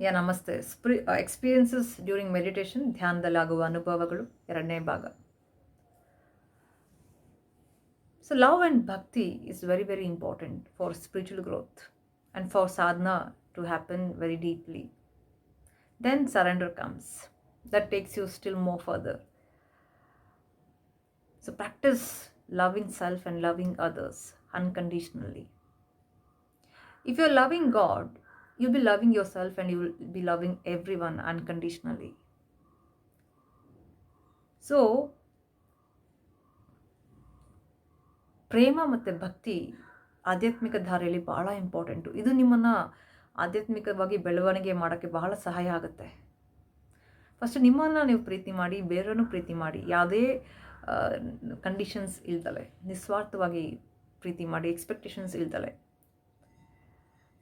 ಯಾ ನಮಸ್ತೆ. Experiences during meditation, ಧ್ಯಾನದಲ್ಲಾಗುವ ಅನುಭವಗಳು, ಎರಡನೇ ಭಾಗ. So love and bhakti is very very important for spiritual growth and for sadhana to happen very deeply. Then surrender comes. That takes you still more further. So practice loving self and loving others unconditionally. If you're loving God, you'll be loving yourself and you will be loving everyone unconditionally. So ಪ್ರೇಮ ಮತ್ತು ಭಕ್ತಿ ಆಧ್ಯಾತ್ಮಿಕ ದಾರಿಯಲ್ಲಿ ಬಹಳ important. ಇದು ನಿಮ್ಮನ್ನು ಆಧ್ಯಾತ್ಮಿಕವಾಗಿ ಬೆಳವಣಿಗೆ ಮಾಡೋಕ್ಕೆ ಬಹಳ ಸಹಾಯ ಆಗುತ್ತೆ. ಫಸ್ಟ್ ನಿಮ್ಮನ್ನು ನೀವು ಪ್ರೀತಿ ಮಾಡಿ, ಬೇರೆಯವ್ರನ್ನೂ ಪ್ರೀತಿ ಮಾಡಿ, ಯಾವುದೇ ಕಂಡೀಷನ್ಸ್ ಇಲ್ದಲೆ ನಿಸ್ವಾರ್ಥವಾಗಿ ಪ್ರೀತಿ ಮಾಡಿ, ಎಕ್ಸ್ಪೆಕ್ಟೇಷನ್ಸ್ ಇಲ್ದಲೆ.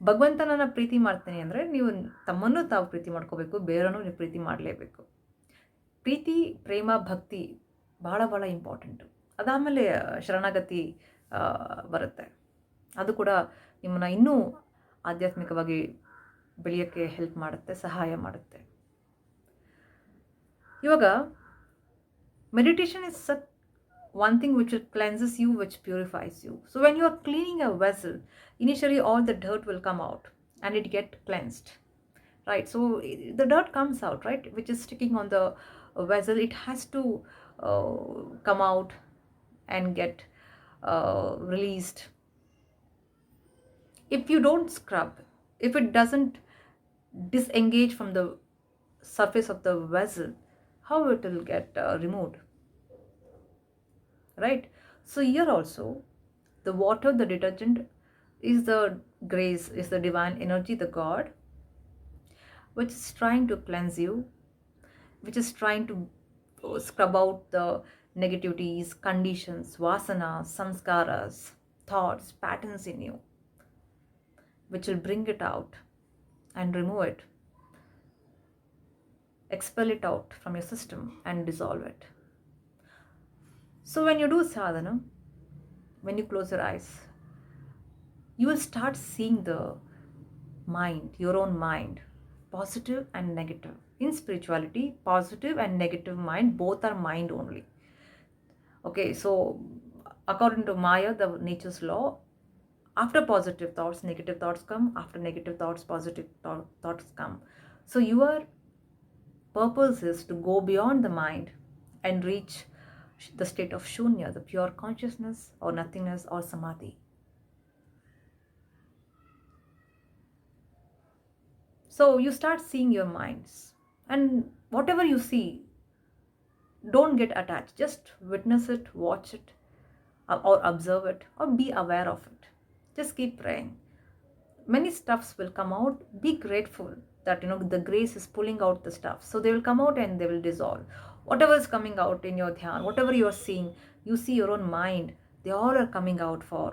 ಭಗವಂತನನ್ನು ಪ್ರೀತಿ ಮಾಡ್ತೀನಿ ಅಂದರೆ ನೀವು ತಮ್ಮನ್ನು ತಾವು ಪ್ರೀತಿ ಮಾಡ್ಕೋಬೇಕು, ಬೇರೆಯವ್ರನ್ನೂ ನೀವು ಪ್ರೀತಿ ಮಾಡಲೇಬೇಕು. ಪ್ರೀತಿ, ಪ್ರೇಮ, ಭಕ್ತಿ ಬಹಳ ಬಹಳ ಇಂಪಾರ್ಟೆಂಟು. ಅದಾದಮೇಲೆ ಶರಣಾಗತಿ ಬರುತ್ತೆ. ಅದು ಕೂಡ ನಿಮ್ಮನ್ನು ಇನ್ನೂ ಆಧ್ಯಾತ್ಮಿಕವಾಗಿ ಬೆಳೆಯೋಕ್ಕೆ ಹೆಲ್ಪ್ ಮಾಡುತ್ತೆ, ಸಹಾಯ ಮಾಡುತ್ತೆ. ಇವಾಗ meditation is one thing which cleanses you, which purifies you. So when you are cleaning a vessel, initially all the dirt will come out and it get cleansed, right? So the dirt comes out, right, which is sticking on the vessel. It has to come out and get released. If you don't scrub, if it doesn't disengage from the surface of the vessel, how it will get removed, right? So here also the water, the detergent, is the grace, is the divine energy, the God, which is trying to cleanse you, which is trying to scrub out the negativities, conditions, vasanas, samskaras, thoughts, patterns in you, which will bring it out and remove it, expel it out from your system and dissolve it. So when you do sadhana, when you close your eyes, you will start seeing the mind, your own mind, positive and negative. In spirituality, positive and negative mind, both are mind only. Okay, so according to Maya, the nature's law, after positive thoughts, negative thoughts come. After negative thoughts, positive thoughts come. So your purpose is to go beyond the mind and reach the state of shunya, the pure consciousness or nothingness or samadhi. So you start seeing your minds, and whatever you see, don't get attached. Just witness it, watch it, or observe it, or be aware of it. Just keep praying. Many stuffs will come out. Be grateful that the grace is pulling out the stuff. So they will come out and they will dissolve. Whatever is coming out in your dhyan, whatever you are seeing, you see your own mind, they all are coming out for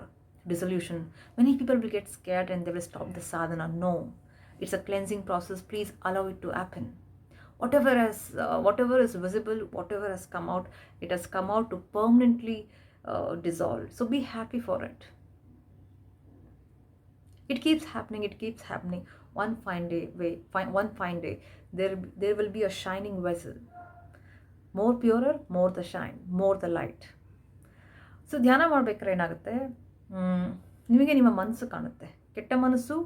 dissolution. Many people will get scared and they will stop the sadhana. No, it's a cleansing process. Please allow it to happen. Whatever is visible, whatever has come out, it has come out to permanently dissolve. So be happy for it. It keeps happening. One fine day, there will be a shining vessel. More purer, more the shine, more the light. So ಧ್ಯಾನ ಮಾಡ್ಬೇಕಾದ್ರೆ ಏನಾಗುತ್ತೆ, ನಿಮಗೆ ನಿಮ್ಮ ಮನಸ್ಸು ಕಾಣುತ್ತೆ. ಕೆಟ್ಟ ಮನಸ್ಸು,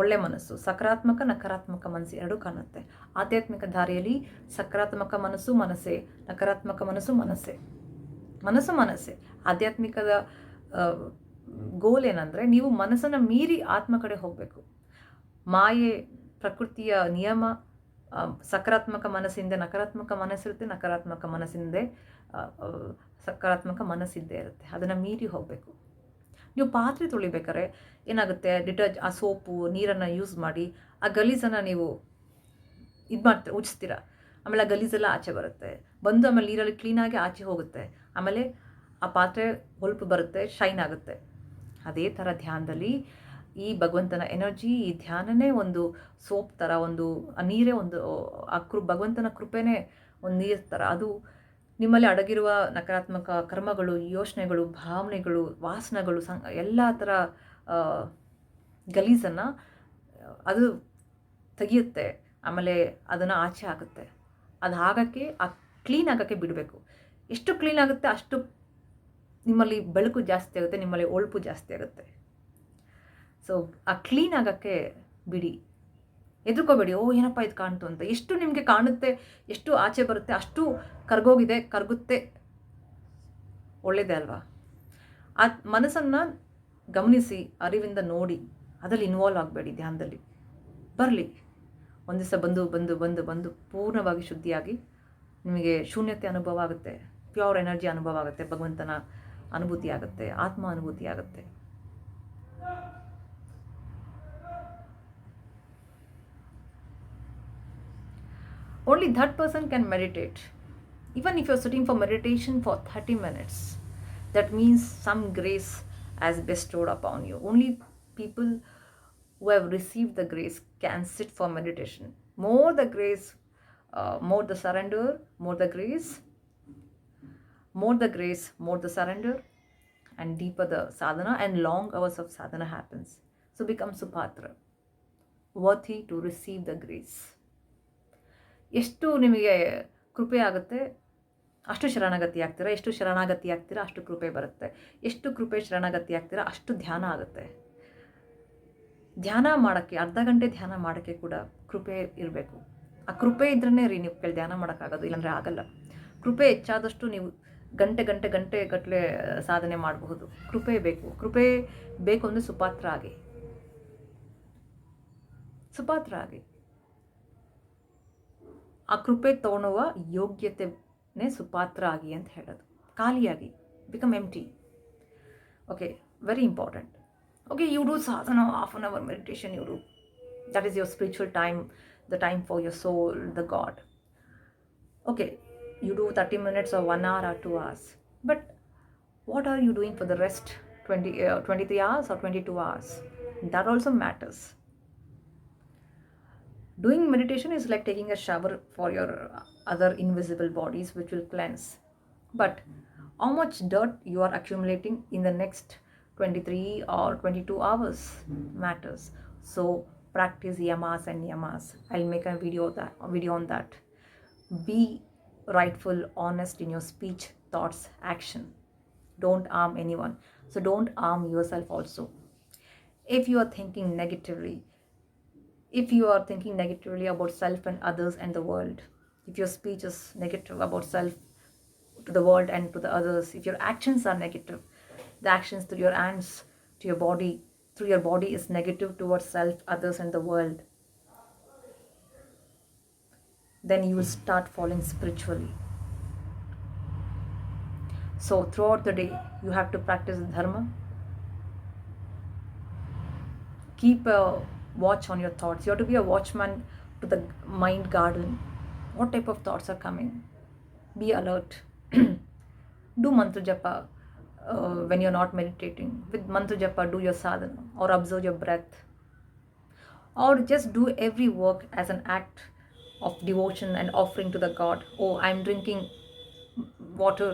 ಒಳ್ಳೆ ಮನಸ್ಸು, ಸಕಾರಾತ್ಮಕ, ನಕಾರಾತ್ಮಕ ಮನಸ್ಸು ಎರಡೂ ಕಾಣುತ್ತೆ. ಆಧ್ಯಾತ್ಮಿಕ ದಾರಿಯಲ್ಲಿ ಸಕಾರಾತ್ಮಕ ಮನಸ್ಸು ಮನಸ್ಸೇ, ನಕಾರಾತ್ಮಕ ಮನಸ್ಸು ಮನಸ್ಸೇ. ಆಧ್ಯಾತ್ಮಿಕದ ಗೋಲ್ ಏನಂದರೆ, ನೀವು ಮನಸ್ಸನ್ನು ಮೀರಿ ಆತ್ಮ ಕಡೆ ಹೋಗಬೇಕು. ಮಾಯೆ, ಪ್ರಕೃತಿಯ ನಿಯಮ, ಸಕಾರಾತ್ಮಕ ಮನಸ್ಸಿಂದ ನಕಾರಾತ್ಮಕ ಮನಸ್ಸಿರುತ್ತೆ, ನಕಾರಾತ್ಮಕ ಮನಸ್ಸಿಂದ ಸಕಾರಾತ್ಮಕ ಮನಸ್ಸಿದ್ದೇ ಇರುತ್ತೆ. ಅದನ್ನು ಮೀರಿ ಹೋಗಬೇಕು. ನೀವು ಪಾತ್ರೆ ತೊಳಿಬೇಕಾದ್ರೆ ಏನಾಗುತ್ತೆ, ಆ ಸೋಪು ನೀರನ್ನು ಯೂಸ್ ಮಾಡಿ ಆ ಗಲೀಜನ್ನು ನೀವು ಉಜ್ಸ್ತೀರ. ಆಮೇಲೆ ಆ ಗಲೀಜೆಲ್ಲ ಆಚೆ ಬರುತ್ತೆ, ಬಂದು ಆಮೇಲೆ ನೀರಲ್ಲಿ ಕ್ಲೀನಾಗಿ ಆಚೆ ಹೋಗುತ್ತೆ. ಆಮೇಲೆ ಆ ಪಾತ್ರೆ ಹೊಳಪು ಬರುತ್ತೆ, ಶೈನ್ ಆಗುತ್ತೆ. ಅದೇ ಥರ ಧ್ಯಾನದಲ್ಲಿ ಈ ಭಗವಂತನ ಎನರ್ಜಿ, ಈ ಧ್ಯಾನನೇ ಒಂದು ಸೋಪ್ ಥರ, ಒಂದು ನೀರೇ ಒಂದು ಭಗವಂತನ ಕೃಪೆನೇ ಒಂದು ನೀರು ಥರ. ಅದು ನಿಮ್ಮಲ್ಲಿ ಅಡಗಿರುವ ನಕಾರಾತ್ಮಕ ಕರ್ಮಗಳು, ಯೋಚನೆಗಳು, ಭಾವನೆಗಳು, ವಾಸನೆಗಳು, ಎಲ್ಲ ಥರ ಗಲೀಜನ್ನು ಅದು ತೆಗೆಯುತ್ತೆ, ಆಮೇಲೆ ಅದನ್ನು ಆಚೆ ಆಗುತ್ತೆ. ಅದು ಆಗೋಕ್ಕೆ ಕ್ಲೀನ್ ಆಗೋಕ್ಕೆ ಬಿಡಬೇಕು. ಎಷ್ಟು ಕ್ಲೀನ್ ಆಗುತ್ತೆ ಅಷ್ಟು ನಿಮ್ಮಲ್ಲಿ ಬೆಳಕು ಜಾಸ್ತಿ ಆಗುತ್ತೆ, ನಿಮ್ಮಲ್ಲಿ ಹೊಳಪು ಜಾಸ್ತಿ ಆಗುತ್ತೆ. ಸೊ ಆ ಕ್ಲೀನ್ ಆಗೋಕ್ಕೆ ಬಿಡಿ, ಹೆದರ್ಕೋಬೇಡಿ. ಓ ಏನಪ್ಪ ಇದು ಕಾಣ್ತು ಅಂತ. ಎಷ್ಟು ನಿಮಗೆ ಕಾಣುತ್ತೆ, ಎಷ್ಟು ಆಚೆ ಬರುತ್ತೆ ಅಷ್ಟು ಕರಗುತ್ತೆ, ಒಳ್ಳೆಯದೇ ಅಲ್ವಾ? ಆ ಮನಸ್ಸನ್ನು ಗಮನಿಸಿ, ಅರಿವಿಂದ ನೋಡಿ, ಅದರಲ್ಲಿ ಇನ್ವಾಲ್ವ್ ಆಗಬೇಡಿ. ಧ್ಯಾನದಲ್ಲಿ ಬರಲಿ, ಒಂದು ದಿವಸ ಬಂದು ಬಂದು ಬಂದು ಬಂದು ಪೂರ್ಣವಾಗಿ ಶುದ್ಧಿಯಾಗಿ ನಿಮಗೆ ಶೂನ್ಯತೆ ಅನುಭವ ಆಗುತ್ತೆ, ಪ್ಯೂರ್ ಎನರ್ಜಿ ಅನುಭವ ಆಗುತ್ತೆ, ಭಗವಂತನ ಅನುಭೂತಿ ಆಗುತ್ತೆ, ಆತ್ಮ ಅನುಭೂತಿ ಆಗುತ್ತೆ. Only that person can meditate. Even if you're sitting for meditation for 30 minutes, that means some grace has bestowed upon you. Only people who have received the grace can sit for meditation. More the grace, more the surrender, more the grace, more the surrender, and deeper the sadhana, and long hours of sadhana happens. So become Supatra, worthy to receive the grace. ಎಷ್ಟು ನಿಮಗೆ ಕೃಪೆ ಆಗುತ್ತೆ ಅಷ್ಟು ಶರಣಾಗತಿ ಆಗ್ತೀರಾ, ಎಷ್ಟು ಶರಣಾಗತಿ ಆಗ್ತೀರಾ ಅಷ್ಟು ಕೃಪೆ ಬರುತ್ತೆ, ಎಷ್ಟು ಕೃಪೆ ಶರಣಾಗತಿ ಆಗ್ತೀರಾ ಅಷ್ಟು ಧ್ಯಾನ ಆಗುತ್ತೆ. ಧ್ಯಾನ ಮಾಡೋಕ್ಕೆ ಅರ್ಧ ಗಂಟೆ ಧ್ಯಾನ ಮಾಡೋಕ್ಕೆ ಕೂಡ ಕೃಪೆ ಇರಬೇಕು. ಆ ಕೃಪೆ ಇದ್ರೇ ನೀವು ಧ್ಯಾನ ಮಾಡೋಕ್ಕಾಗೋದು, ಇಲ್ಲಾಂದರೆ ಆಗಲ್ಲ. ಕೃಪೆ ಹೆಚ್ಚಾದಷ್ಟು ನೀವು ಗಂಟೆ ಗಟ್ಟಲೆ ಸಾಧನೆ ಮಾಡಬಹುದು. ಕೃಪೆ ಬೇಕು ಅಂದರೆ ಸುಪಾತ್ರ ಆಗಿ ಆ ಕೃಪೆ ತೊಗೊಳುವ ಯೋಗ್ಯತೆನೇ ಸುಪಾತ್ರ ಆಗಿ ಅಂತ ಹೇಳೋದು. ಖಾಲಿಯಾಗಿ, become empty. Okay, very important. Okay, you do sadhana, half an hour meditation you do. That is your spiritual time, the time for your soul, the God. Okay, you do 30 minutes or 1 hour or 2 hours. But what are you doing for the rest 23 hours or 22 hours? That also matters. Doing meditation is like taking a shower for your other invisible bodies, which will cleanse. But how much dirt you are accumulating in the next 23 or 22 hours matters. So practice yamas and niyamas. I'll make a video on that. Be rightful, honest in your speech, thoughts, action. Don't harm anyone. So don't harm yourself also. If you are thinking negatively about self and others and the world, if your speech is negative about self to the world and to the others, if your actions are negative, the actions through your hands, to your body, through your body is negative towards self, others and the world, then you will start falling spiritually. So throughout the day you have to practice dharma. Keep a watch on your thoughts. You have to be a watchman to the mind garden. What type of thoughts are coming? Be alert. Do mantra japa when you're not meditating. With mantra japa, do your sadhana or observe your breath, or just do every work as an act of devotion and offering to the God. Oh, I'm drinking water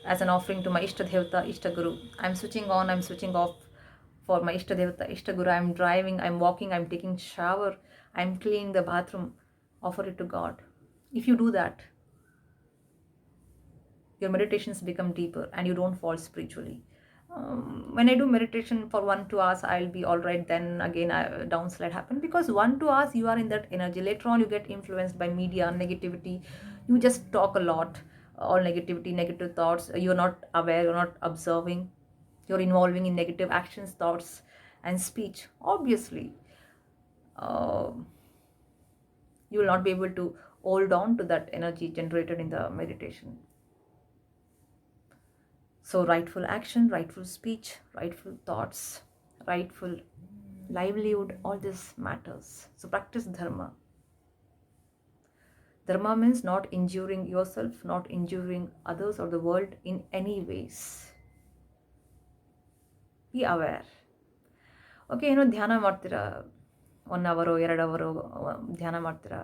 as an offering to my Ishta Devata, Ishta Guru. I'm switching on, I'm switching off for my Ishta Devata, Ishta Guru. I'm driving, I'm walking, I'm taking shower, I'm cleaning the bathroom. Offer it to God. If you do that, your meditations become deeper and you don't fall spiritually. When I do meditation for 1-2 hours, I'll be all right. Then again, downslide happen, because 1-2 hours you are in that energy. Later on, you get influenced by media, negativity. You just talk a lot, all negativity, negative thoughts. You're not aware, you're not observing. You're involving in negative actions, thoughts, and speech. Obviously, you will not be able to hold on to that energy generated in the meditation. So rightful action, rightful speech, rightful thoughts, rightful livelihood, all this matters. So practice dharma. Dharma means not injuring yourself, not injuring others or the world in any ways. Be aware. Okay, ಧ್ಯಾನ ಮಾಡ್ತೀರಾ, 1 hour 2 hour ಧ್ಯಾನ ಮಾಡ್ತೀರಾ.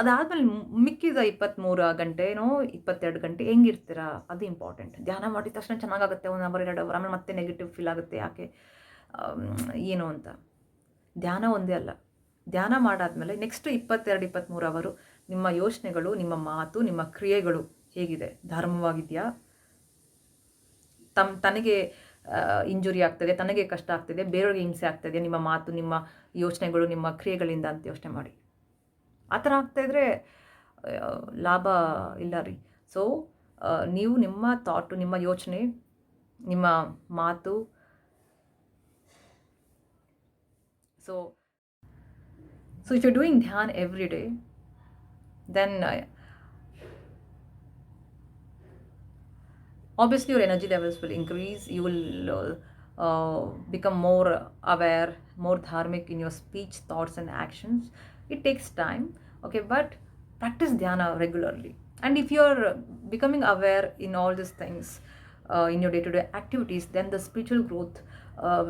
ಅದಾದಮೇಲೆ ಮಿಕ್ಕಿದ 23 ಗಂಟೆನೋ 22 ಗಂಟೆ ಹೆಂಗಿರ್ತೀರಾ, ಅದು important. ಧ್ಯಾನ ಮಾಡಿದ ತಕ್ಷಣ ಚೆನ್ನಾಗಾಗುತ್ತೆ 1 hour 2 hour, ಆಮೇಲೆ ಮತ್ತೆ ನೆಗೆಟಿವ್ ಫೀಲ್ ಆಗುತ್ತೆ. ಯಾಕೆ ಏನು ಅಂತ. ಧ್ಯಾನ ಒಂದೇ ಅಲ್ಲ, ಧ್ಯಾನ ಮಾಡಾದ್ಮೇಲೆ ನೆಕ್ಸ್ಟ್ 22-23 ಅವರು ನಿಮ್ಮ ಯೋಚನೆಗಳು, ನಿಮ್ಮ ಮಾತು, ನಿಮ್ಮ ಕ್ರಿಯೆಗಳು ಹೇಗಿದೆ, ಧರ್ಮವಾಗಿದೆಯಾ, ತನಗೆ ಇಂಜುರಿ ಆಗ್ತದೆ, ತನಗೆ ಕಷ್ಟ ಆಗ್ತದೆ, ಬೇರೆಯವ್ರಿಗೆ ಹಿಂಸೆ ಆಗ್ತದೆ ನಿಮ್ಮ ಮಾತು, ನಿಮ್ಮ ಯೋಚನೆಗಳು, ನಿಮ್ಮ ಕ್ರಿಯೆಗಳಿಂದ ಅಂತ ಯೋಚನೆ ಮಾಡಿ. ಆ ಥರ ಆಗ್ತಾಯಿದ್ರೆ ಲಾಭ ಇಲ್ಲ ರೀ. ಸೊ ನೀವು ನಿಮ್ಮ ಥಾಟು, ನಿಮ್ಮ ಯೋಚನೆ, ನಿಮ್ಮ ಮಾತು, so if you're doing dhyan every day, then obviously your energy levels will increase. You will become more aware, more dharmic in your speech, thoughts and actions. It takes time, okay, but practice dhyana regularly. And if you're becoming aware in all these things in your day-to-day activities, then the spiritual growth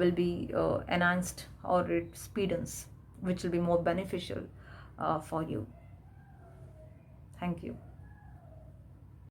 will be enhanced, or it speedens, which will be more beneficial for you. Thank you.